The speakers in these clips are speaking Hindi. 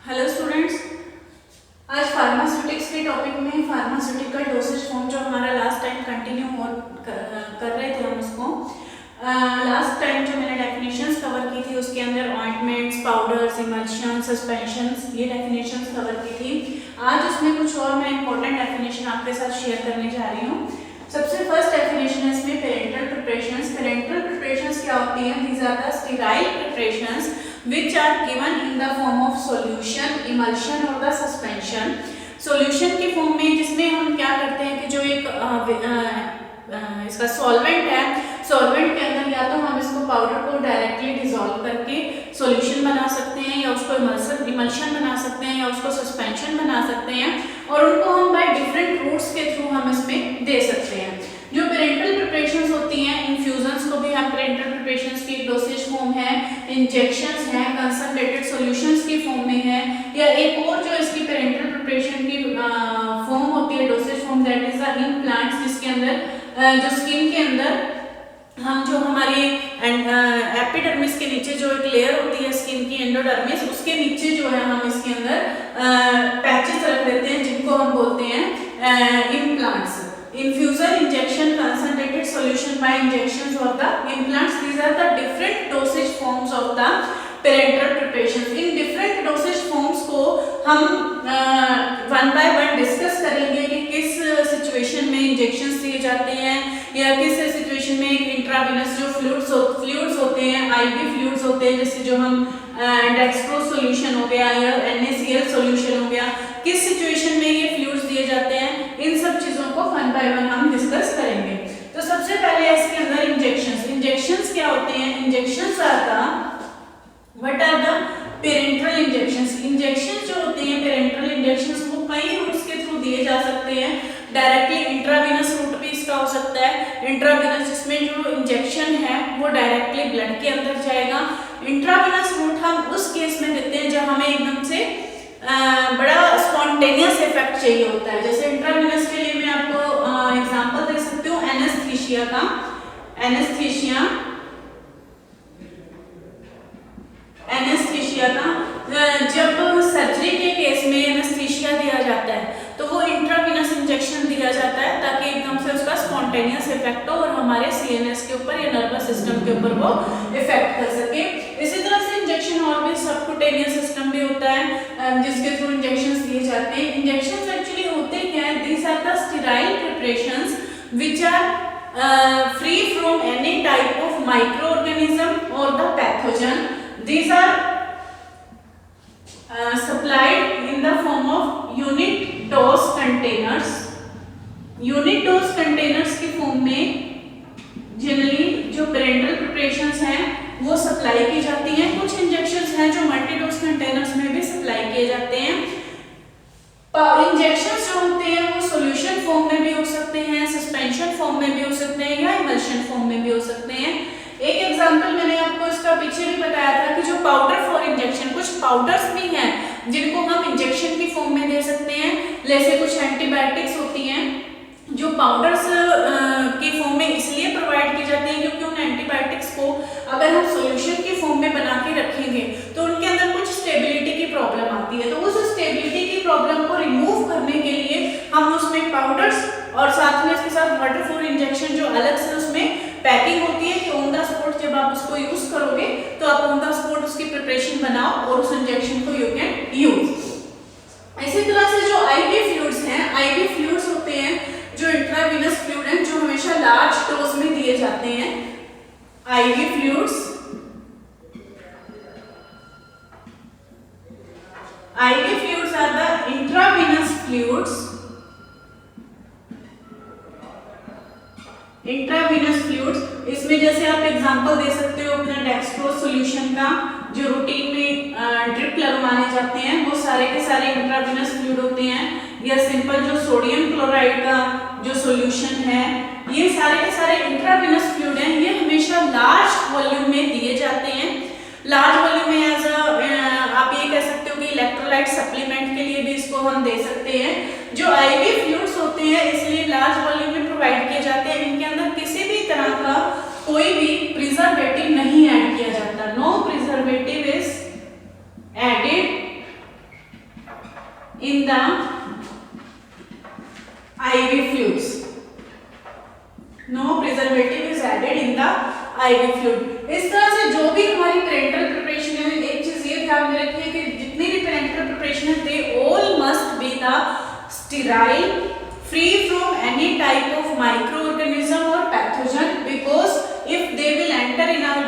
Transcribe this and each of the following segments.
हेलो स्टूडेंट्स, आज फार्मास्यूटिक्स के टॉपिक में फार्मास्यूटिकल डोसेज फॉर्म जो हमारा लास्ट टाइम कंटिन्यू कर रहे थे हम उसको। लास्ट टाइम जो मैंने डेफिनेशंस कवर की थी उसके अंदर ऑइंटमेंट्स, पाउडर्स, इमल्शन, सस्पेंशंस, ये डेफिनेशंस कवर की थी। आज उसमें कुछ और मैं इंपॉर्टेंट डेफिनेशन आपके साथ शेयर करने जा रही हूँ। सबसे फर्स्ट डेफिनेशन है इसमें पेरेंटल प्रिपरेशंस। पेरेंटल प्रिपरेशंस क्या होती हैं? These are the sterile preparations which are given in the form of solution, emulsion और the suspension। solution के फॉर्म में जिसमें हम क्या करते हैं कि जो एक इसका सॉल्वेंट है, सॉल्वेंट के अंदर या तो हम इसको पाउडर को डायरेक्टली डिसॉल्व करके सॉल्यूशन बना सकते हैं, या उसको इमल्शन बना सकते हैं, या उसको सस्पेंशन बना सकते हैं, और उनको हम बाय डिफरेंट रूट्स के थ्रू हम इसमें दे सकते हैं। जो पेरेंटल प्रिपरेशंस होती हैं, इन्फ्यूजन्स को भी हम पेरेंटल प्रिपरेशंस की डोसेज फॉर्म है, इंजेक्शंस हैं, कंसंट्रेटेड सॉल्यूशंस की फॉर्म में है, या एक और जो इसकी पेरेंटल प्रिपरेशन की फॉर्म होती है dosage form, that is the implants, जिसके अंदर जो स्किन के अंदर हम जो हमारी एपिडर्मिस के नीचे जो एक लेयर होती है स्किन की, एंडोडर्मिस, उसके नीचे जो है हम इसके अंदर पैचेस रख देते हैं जिनको हम बोलते हैं implants. Infusion, injection, concentrated solution by injections of the implants. These are the different dosage forms of the parenteral preparations. In different dosage forms को हम one by one डिस्कस करेंगे कि किस सिचुएशन में इंजेक्शंस दिए जाते हैं, या किस सिचुएशन में इंट्रावेनस जो फ्लूइड्स होते हैं, आईवी फ्लूइड्स होते हैं, जैसे जो हम डेक्स्ट्रो सॉल्यूशन हो गया या NaCl सॉल्यूशन हो गया, किस सिचुएशन में ये फ्लूइड्स दिए जाते हैं, इन सब चीजों को वन बाय वन हम डिस्कस करेंगे। तो सबसे पहले इसके अंदर इंजेक्शंस क्या होते हैं? Injections are the what are the parenteral injections. Injections जो होते हैं पेरेंटल इंजेक्शंस वो कई रूट्स के थ्रू दिए जा सकते हैं। डायरेक्टली इंट्रावेनस रूट भी इसका हो सकता है। इंट्रावेनस जिसमें जो इंजेक्शन है वो डायरेक्टली ब्लड के अंदर जाएगा। इंट्रावेनस रूट हम उस केस में देते हैं जब हमें एकदम से बड़ा स्पॉन्टेनियस इफेक्ट चाहिए होता है। जैसे इंट्रावेनस के लिए मैं आपको एग्जांपल दे सकती हूँ एनेस्थीसिया का। जब सर्जरी के केस में एनेस्थीसिया दिया जाता है तो वो इंट्रावेनस इंजेक्शन दिया जाता है ताकि एकदम से उसका स्पॉन्टेनियस इफेक्ट हो और हमारे CNS के ऊपर या नर्वस सिस्टम के ऊपर वो इफेक्ट कर सके। इसी तरह से इंजेक्शन और भी सबक्यूटेनियस सिस्टम भी होता है जिसके थ्रू इंजेक्शंस दिए जाते हैं। इंजेक्शंस एक्चुअली होते क्या है? These are the sterile preparations which are free from any type of microorganism और the pathogen. These are supplied in the form of unit dose containers. Unit dose containers की फॉर्म में जनरली जो पेरेंटल प्रिपरेशंस हैं वो सप्लाई की जाती हैं। कुछ इंजेक्शंस हैं जो मल्टी डोज कंटेनर्स में भी सप्लाई किए जाते हैं। इंजेक्शंस जो होते हैं वो सॉल्यूशन फॉर्म में भी हो सकते हैं, सस्पेंशन फॉर्म में भी हो सकते हैं, या इमल्शन फॉर्म में भी हो सकते हैं। एक एग्जांपल मैंने आपको इसका पीछे भी बताया था कि जो पाउडर फॉर इंजेक्शन, कुछ पाउडर्स भी हैं जिनको हम इंजेक्शन की फॉर्म में दे सकते हैं। जैसे कुछ एंटीबायोटिक्स होती हैं जो पाउडर्स की फॉर्म में इसलिए प्रोवाइड की जाती हैं क्योंकि उन एंटीबायोटिक्स को अगर हम सॉल्यूशन की फॉर्म में बना के रखेंगे तो उनके अंदर कुछ स्टेबिलिटी की प्रॉब्लम आती है। तो उस स्टेबिलिटी की प्रॉब्लम को रिमूव करने के लिए हम उसमें पाउडर्स और साथ में इसके साथ वाटर फॉर इंजेक्शन जो अलग से उसमें पैकिंग होती है कि ऑन द स्पॉट जब आप उसको यूज करोगे तो आप ऑन द स्पॉट उसकी प्रिपरेशन बनाओ और उस इंजेक्शन को यू कैन यूज। इसी तरह से जो आईवी फ्लूइड्स हैं, आईवी फ्लूइड्स होते हैं जो इंट्रावेनस फ्लूइड हैं जो हमेशा लार्ज डोज में दिए जाते हैं। IV fluids are the intravenous fluids. Intravenous fluids इसमें जैसे आप एग्जांपल दे सकते हो अपना डेक्स्ट्रो सॉल्यूशन का जो रूटीन में ड्रिप लगवाने जाते हैं वो सारे के सारे इंट्रावेनस फ्लूइड होते हैं, या सिंपल जो सोडियम क्लोराइड का जो सॉल्यूशन है ये सारे के सारे इंट्रावेनस फ्लूइड हैं। ये हमेशा लार्ज वॉल्यूम में दिए जाते हैं। लार्ज वॉल्यूम में एज आप ये कह सकते हो कि इलेक्ट्रोलाइट सप्लीमेंट के लिए भी इसको हम दे सकते हैं। जो आईवी फ्लूइड्स होते हैं इसलिए लार्ज वॉल्यूम में प्रोवाइड किए जाते हैं। इनके अंदर किसी भी तरह का कोई भी प्रिजर्वेटिव नहीं ऐड किया जाता। No preservative is added the IV fluids. No preservative is added in the IV fluid. इस तरह से जो भी हमारी पेरेंटल प्रिपरेशन है, एक चीज ये ध्यान में रखिए कि जितनी भी पेरेंटल प्रिपरेशन है, they all must be the sterile, free from any type of microorganism or pathogen, because if they will enter in our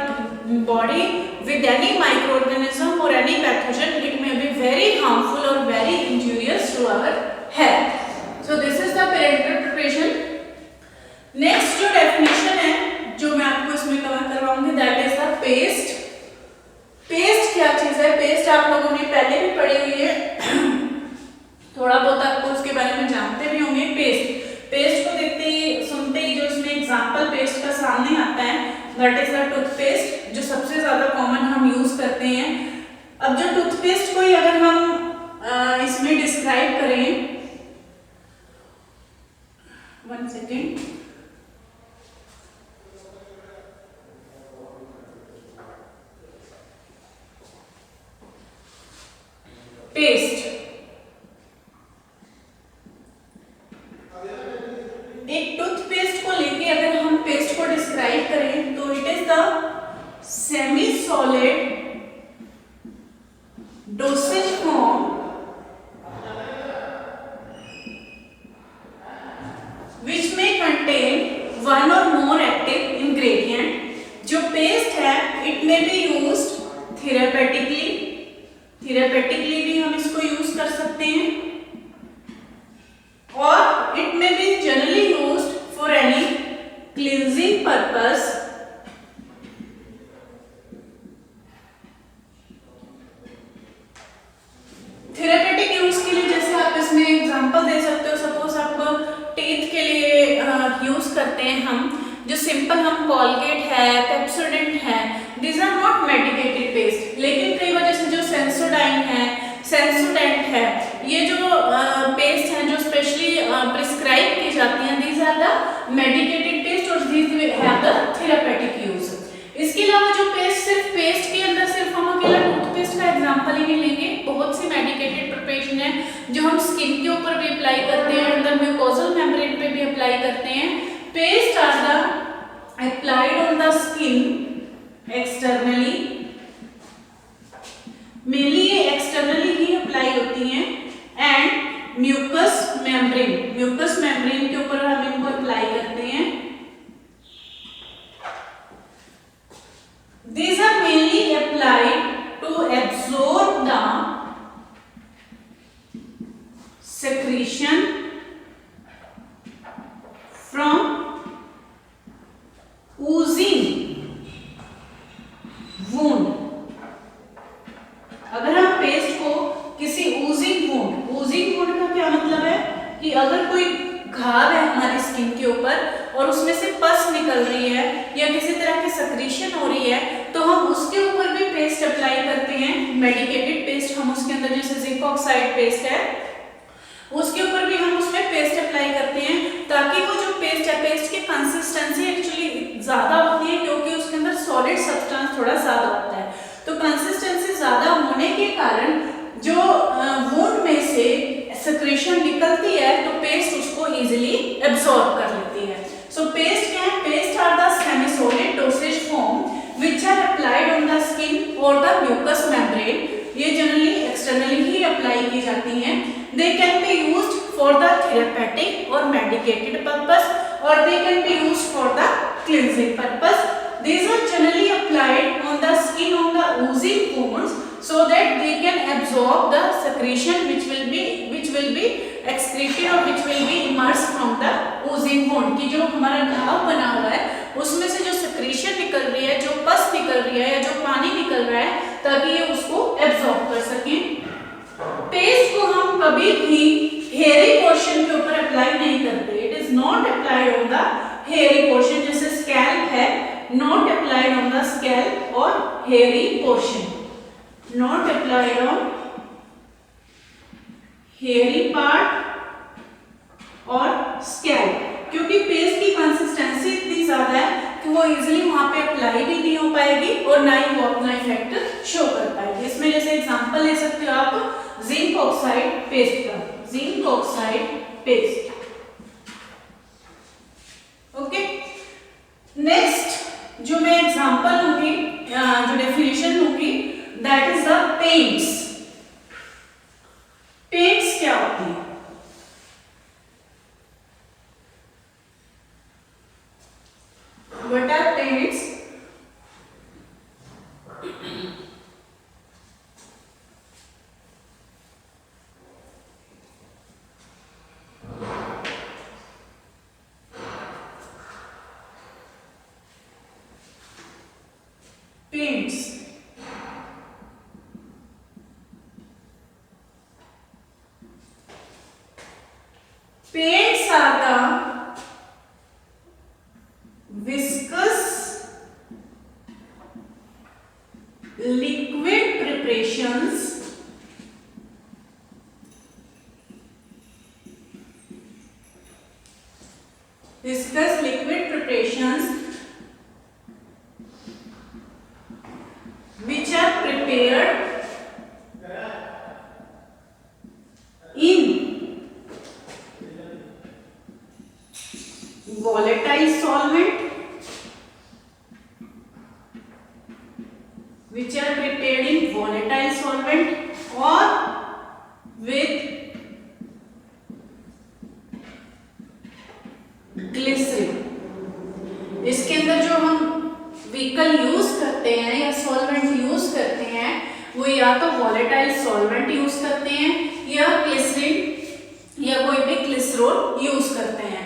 body with any microorganism or any pathogen, it may be very harmful or very injurious to our health. So this is the parenteral preparation. Next जो definition है जो मैं आपको इसमें कवर करवाऊंगी, that is the paste. Paste क्या चीज है? पेस्ट आप लोगों ने पहले भी पढ़ी हुई है, थोड़ा बहुत आपको उसके बारे में जानते भी होंगे। पेस्ट को देखते ही सुनते ही जो इसमें एग्जांपल पेस्ट का सामने आता है, that is the टूथपेस्ट, जो सबसे ज्यादा कॉमन हम यूज करते हैं। अब जो टूथपेस्ट को ही अगर हम इसमें डिस्क्राइब करें, वन सेकेंड, पेस्ट एक टूथपेस्ट को लेके अगर हम पेस्ट को डिस्क्राइब करें तो it is the semi solid dosage form which may contain one or more active ingredient. जो पेस्ट है it may be used therapeutically भी हम इसको यूज कर सकते हैं, और it may be generally used for any cleansing purpose. Therapeutic use के लिए जैसे आप इसमें एग्जांपल दे सकते हो, सपोज आप टीथ के लिए यूज करते हैं हम, जो सिंपल हम कॉलगेट है, पेप्सोडेंट है, these are not medicated paste, लेकिन कई वजह से जो सेंसोडाइन है, सेंसोडेंट है, ये जो पेस्ट हैं जो स्पेशली प्रिस्क्राइब की जाती हैं, these are the medicated paste और these have the therapeutic use. इसके अलावा जो पेस्ट, सिर्फ पेस्ट के अंदर सिर्फ हम अकेला टूथपेस्ट का एग्जांपल ही नहीं लेंगे, बहुत सी मेडिकेटेड प्रिपरेशन है जो हम स्किन के ऊपर भी अप्लाई करते हैं, अंदर म्यूकोजल मेम्ब्रेन पे भी अप्लाई करते हैं। Paste are the applied on the skin externally, mainly ये एक्सटर्नली ही अप्लाई होती हैं, एंड म्यूकस मेम्ब्रेन के ऊपर हम इनको अप्लाई करते हैं। These are mainly applied to absorb the secretion from oozing wound. अगर हम पेस्ट को किसी oozing wound का क्या मतलब है कि अगर कोई घाव है हमारी स्किन के ऊपर और उसमें से पस निकल रही है या किसी तरह की सक्रीशन हो रही है, तो हम उसके ऊपर भी पेस्ट अप्लाई करते हैं, मेडिकेटेड पेस्ट हम उसके अंदर, जैसे जिंक ऑक्साइड पेस्ट है, उसके ऊपर भी हम उसमें पेस्ट अप्लाई करते हैं, ताकि वो जो पेस्ट है, पेस्ट की कंसिस्टेंसी एक्चुअली ज्यादा होती है क्योंकि उसके अंदर सॉलिड सब्सटेंस थोड़ा ज्यादा होता है, तो कंसिस्टेंसी ज्यादा होने के कारण जो वुंड में से सेक्रेशन निकलती है तो पेस्ट उसको इजीली एब्जॉर्ब कर लेती है। सो पेस्ट क्या है? Paste are the semi solid dosage form which are applied on the skin और द म्यूकस मेम्ब्रेन। ये जनरली एक्सटर्नली ही अप्लाई की जाती हैं। They can be used for the therapeutic और मेडिकेटेड पर्पस और they can be used for the cleansing purpose. These are generally applied on the skin on the oozing wounds so that they can absorb the secretion which will be excreted or which will be immersed from the oozing wound। कि जो हमारा घाव बना हुआ है उसमें से जो secretion निकल रही है, जो पस निकल रही है या जो पानी निकल रहा है, ताकि ये उसको absorb कर सकें। पेस्ट को हम कभी भी hairy portion के ऊपर अप्लाई नहीं करते। It is not applied on the hairy portion, जैसे scalp है, not applied on the scalp or hairy portion, not applied on hairy part और scalp, क्योंकि पेस्ट की कंसिस्टेंसी इतनी ज्यादा है कि वो इजीली वहां पे अप्लाई भी नहीं हो पाएगी और ना ही वो अपना इफेक्ट शो कर पाएगी। इसमें जैसे एग्जांपल ले सकते हो आप जिंक ऑक्साइड पेस्ट का। Zinc oxide paste. Okay, next जो मैं एग्जांपल लूंगी, जो डेफिनेशन लूंगी, that is the paints. Paints क्या होती है? What are paints? Paints. Paints are the viscous liquid preparations which are prepared in volatile solvent, which are prepared in volatile solvent or with glycerine. इसके अंदर जो हम व्हीकल यूज करते हैं या सॉल्वेंट यूज करते हैं वो या तो वॉलेटाइल सॉल्वेंट यूज करते हैं या ग्लिसरीन या कोई भी ग्लिसरॉल यूज करते हैं।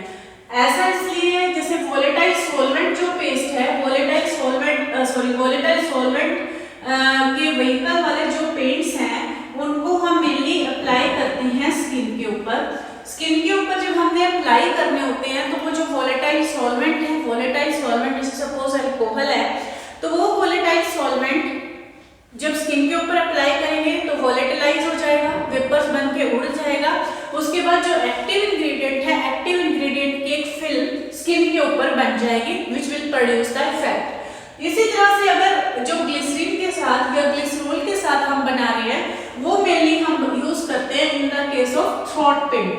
ऐसा इसलिए है जैसे वॉलेटाइल सॉल्वेंट जो पेस्ट है, वॉलेटाइल सॉल्वेंट के व्हीकल वाले जो पेंट्स हैं उनको हम मेनली अप्लाई करते हैं स्किन के ऊपर। स्किन के ऊपर जब हमने अप्लाई करने होते हैं तो वो जो वॉलेटाइल सॉल्वेंट है, वॉलेटाइल सॉल्वेंट जैसे सपोज अल्कोहल है, तो वो वॉलेटाइल सॉल्वेंट जब स्किन के ऊपर अप्लाई करेंगे तो वॉलेटिलाइज हो जाएगा, वेपर्स बन के उड़ जाएगा। उसके बाद जो एक्टिव इंग्रेडिएंट है, एक्टिव इंग्रेडिएंट की एक फिल्म स्किन के ऊपर बन जाएगी which will produce the effect. इसी तरह से अगर जो ग्लिसरीन के साथ या ग्लिसरॉल के साथ हम बना रहे हैं वो मेनली हम यूज करते हैं in the case of throat paint.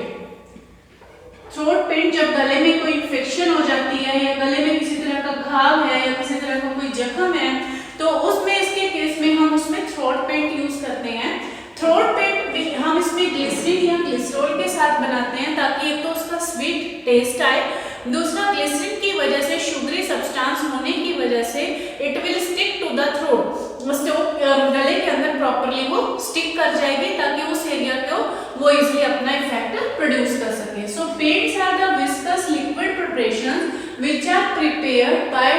Throat paint जब गले में कोई इन्फेक्शन हो जाती है या गले में किसी तरह का घाव है या किसी तरह का कोई जख्म है तो उसमें इसके केस में हम उसमें थ्रोट पेंट यूज करते हैं। थ्रोट पेंट हम इसमें ग्लिसरीन या ग्लिसरॉल के साथ बनाते हैं ताकि एक तो उसका स्वीट टेस्ट आए, दूसरा ग्लिसरीन की वजह से शुगरी सब्सटेंस होने की वजह से it will stick to the throat, गले के अंदर प्रॉपर्ली वो स्टिक कर जाएगी ताकि उस एरिया को वो इजीली अपना इफेक्ट प्रोड्यूस कर सके। So paints are the viscous liquid preparations which are prepared by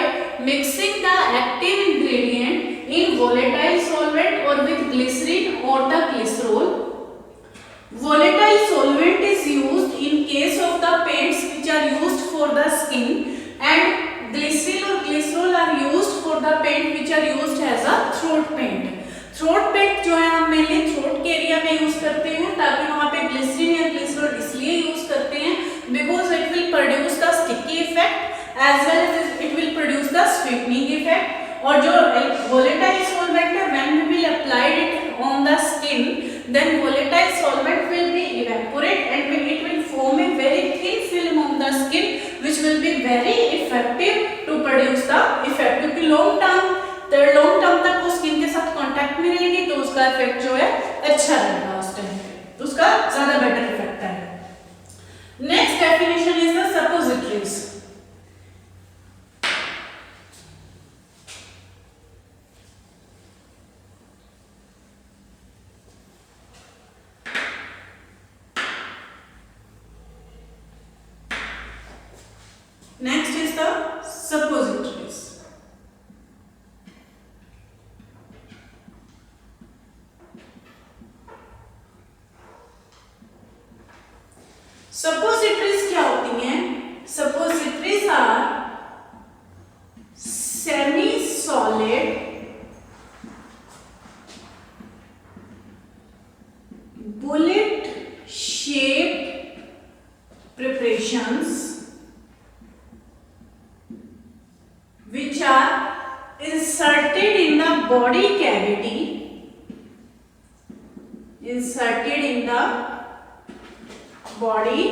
mixing the active ingredient in volatile solvent or with glycerin or the glycerol. Volatile solvent is used in case of the paints which are used for the skin and glycerin or glycerol are used for the paint which are used as a throat paint. Throat paint जो है हम मेनली थ्रोट के एरिया में यूज करते हैं ताकि वहां पे ग्लिसरीन या ग्लिसरॉल इसलिए यूज करते हैं because it will produce the sticky effect as well as it will produce the sweetening effect. और जो वोलेटाइल सॉल्वेंट है when we will apply it on the skin then volatile solvent will be evaporate and it will form a very thin film on the skin which will be very effective to produce the effect, क्योंकि लॉन्ग टर्म तक वो स्किन के साथ कांटेक्ट में रहेगी तो उसका इफेक्ट जो है अच्छा रहेगा, उस टाइम पे उसका ज्यादा बेटर इफेक्ट आएगा। Next definition is the suppositories. Next is the suppositories. Suppositories क्या होती हैं? Suppositories are semi-solid bullet-shaped preparations which are inserted in the body cavity, inserted in the body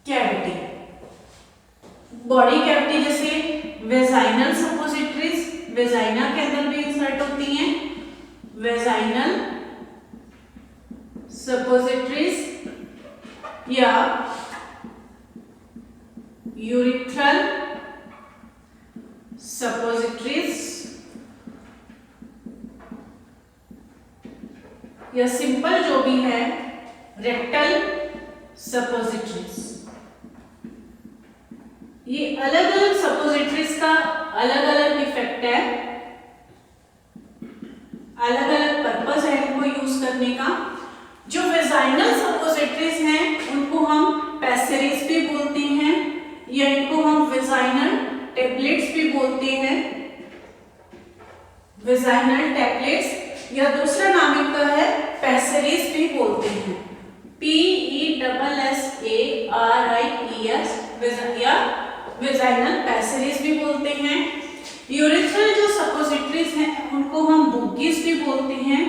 cavity. Body cavity जैसे वेजाइनल सपोजिटरीज, वेजाइना के अंदर भी इंसर्ट होती हैं, वेजाइनल सपोजिटरीज या यूरिथ्रल सपोजिटरीज या सिंपल जो भी है रेक्टल सपोजिटरीज। ये अलग अलग सपोजिटरीज का अलग अलग इफेक्ट है, अलग अलग पर्पस है इनको यूज करने का। जो वेजाइनल सपोजिटरीज हैं उनको हम पैसेरीज भी बोलते हैं या इनको हम वेजाइनल टेबलेट्स भी बोलते हैं, वेजाइनल टेबलेट्स या दूसरा नाम इनका है पैसेरीज भी बोलते हैं, PESSARIES या वेजाइनल पैसेरीज भी बोलते हैं। यूरिथ्रल जो सपोजिटरीज हैं उनको हम बुगीज भी बोलते हैं,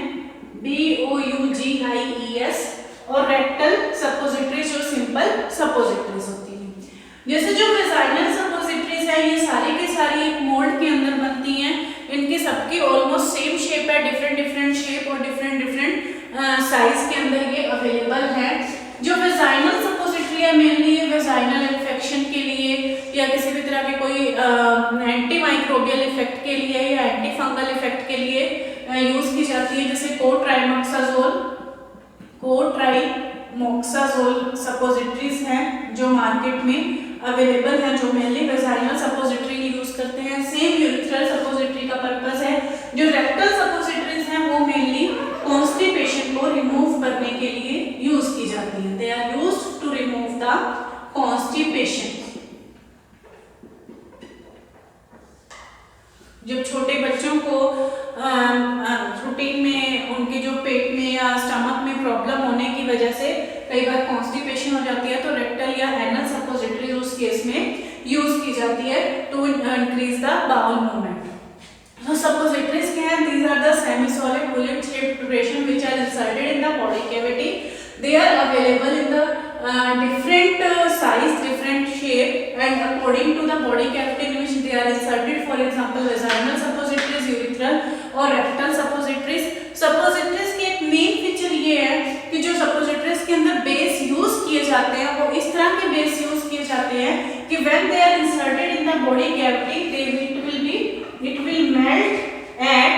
BOUGIES, और रेक्टल सपोजिटरीज जो सिंपल सपोजिटरीज होती हैं। जैसे जो वेजाइनल सपोजिटरीज है ये सारी की सारी एक मोल्ड के अंदर बनती हैं, इनकी सबकी ऑलमोस्ट सेम शेप है, डिफरेंट डिफरेंट शेप और डिफरेंट डिफरेंट साइज के अंदर ये अवेलेबल है। जो वेजाइनल सपोजिटरी है मेनली ये वेजाइनल इन्फेक्शन के लिए या किसी भी तरह के कोई एंटी माइक्रोबियल इफेक्ट के लिए या एंटी फंगल इफेक्ट के लिए यूज की जाती है। जैसे कोट्राइमोक्साजोल सपोजिटरीज हैं जो मार्केट में अवेलेबल हैं, जो मेनली वेजाइनल सपोजिटरी यूज करते हैं। सेम यूरिथ्रल सपोजिटरी का पर्पस है। जो रेक्टल सपोजिटरीज हैं वो मेनली कॉन्स्टिपेशन को रिमूव करने के लिए यूज की जाती है। They are used to remove the constipation. जब छोटे बच्चों को रूटीन में उनके जो पेट में या स्टमक में प्रॉब्लम होने की वजह से कई बार कॉन्स्टिपेशन हो जाती है तो रेक्टल या एनल सपोजिटरी उस केस में यूज की जाती है to increase the bowel movement. So suppositories क्या है? These are the semi-solid bullet-shaped preparation which are inserted in the body cavity. They are available in the different size, different shape, and according to the body cavity in which they are inserted. For example, vaginal suppositories, urethral और rectal suppositories. Suppositories के एक main feature ये है कि जो suppositories के अंदर base use किए जाते हैं वो इस तरह के base use किए जाते हैं कि when they are inserted in the body cavity, it will melt at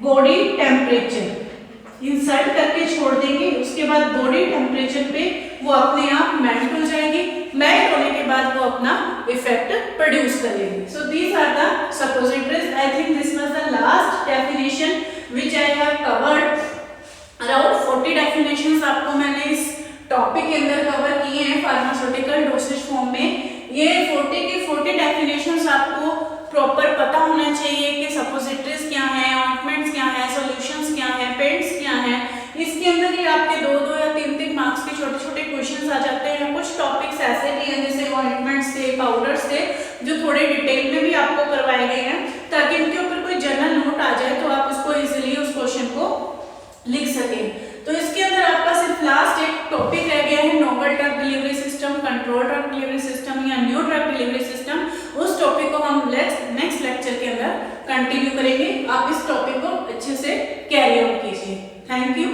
body temperature. Insert करके छोड़ देंगे, उसके बाद बॉडी टेम्परेचर पे वो अपने आप मेल्ट हो जाएगी। मेल्ट होने के बाद वो अपना इफेक्ट प्रोड्यूस करेगी। So these are the suppositories. I think this was the last definition which I have covered. Around 40 definitions आपको मैंने इस टॉपिक के अंदर कवर किए हैं फार्मास्यूटिकल डोसेज फॉर्म में। ये 40 के 40 डेफिनेशंस आपको प्रॉपर पता होना चाहिए कि सपोजिटरीज क्या है, ऑइंटमेंट्स क्या है, सॉल्यूशंस क्या है, पेंट्स क्या है। इसके अंदर ही आपके 2-2 या 3-3 मार्क्स के छोटे छोटे क्वेश्चंस आ जाते हैं। कुछ टॉपिक्स ऐसे भी हैं जैसे ऑइंटमेंट्स थे, पाउडर्स थे, जो थोड़े डिटेल में भी आपको करवाए गए हैं ताकि इनके ऊपर कोई जनरल नोट आ जाए तो आप उसको इजीली उस क्वेश्चन को लिख सकें। तो इसके अंदर आपका सिर्फ लास्ट एक टॉपिक रह गया है, novel drug delivery system, control drug delivery system या न्यू ड्रग डिलीवरी सिस्टम। उस टॉपिक को हम नेक्स्ट लेक्चर के अंदर कंटिन्यू करेंगे। आप इस टॉपिक को अच्छे से कैरी आउट कीजिए। Thank you.